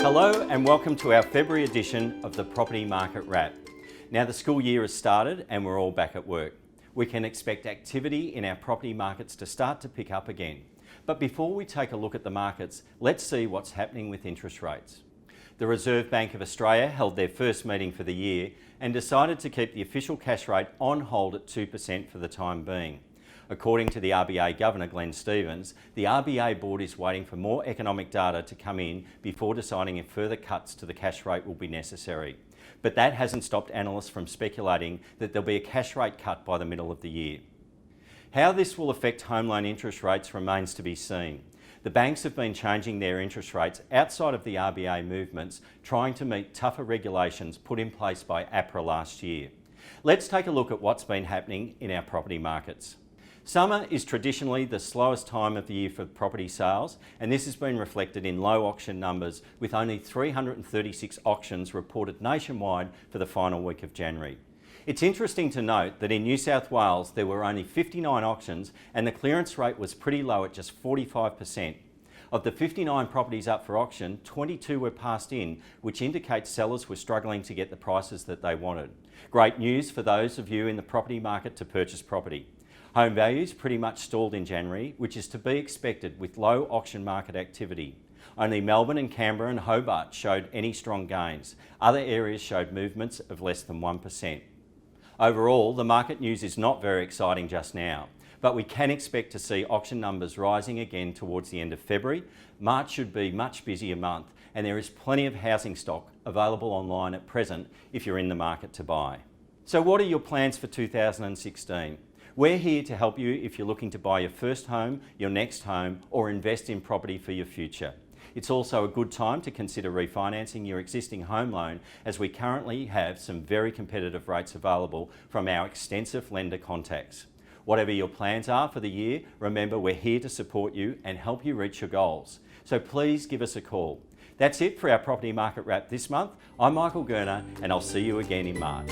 Hello and welcome to our February edition of the Property Market Wrap. Now the school year has started and we're all back at work. We can expect activity in our property markets to start to pick up again. But before we take a look at the markets, let's see what's happening with interest rates. The Reserve Bank of Australia held their first meeting for the year and decided to keep the official cash rate on hold at 2% for the time being. According to the RBA Governor Glenn Stevens, the RBA board is waiting for more economic data to come in before deciding if further cuts to the cash rate will be necessary. But that hasn't stopped analysts from speculating that there'll be a cash rate cut by the middle of the year. How this will affect home loan interest rates remains to be seen. The banks have been changing their interest rates outside of the RBA movements, trying to meet tougher regulations put in place by APRA last year. Let's take a look at what's been happening in our property markets. Summer is traditionally the slowest time of the year for property sales, and this has been reflected in low auction numbers, with only 336 auctions reported nationwide for the final week of January. It's interesting to note that in New South Wales there were only 59 auctions and the clearance rate was pretty low at just 45%. Of the 59 properties up for auction, 22 were passed in, which indicates sellers were struggling to get the prices that they wanted. Great news for those of you in the property market to purchase property. Home values pretty much stalled in January, which is to be expected with low auction market activity. Only Melbourne and Canberra and Hobart showed any strong gains. Other areas showed movements of less than 1%. Overall, the market news is not very exciting just now, but we can expect to see auction numbers rising again towards the end of February. March should be a much busier month, and there is plenty of housing stock available online at present if you're in the market to buy. So what are your plans for 2016? We're here to help you if you're looking to buy your first home, your next home, or invest in property for your future. It's also a good time to consider refinancing your existing home loan, as we currently have some very competitive rates available from our extensive lender contacts. Whatever your plans are for the year, remember we're here to support you and help you reach your goals. So please give us a call. That's it for our Property Market Wrap this month. I'm Michael Gurner and I'll see you again in March.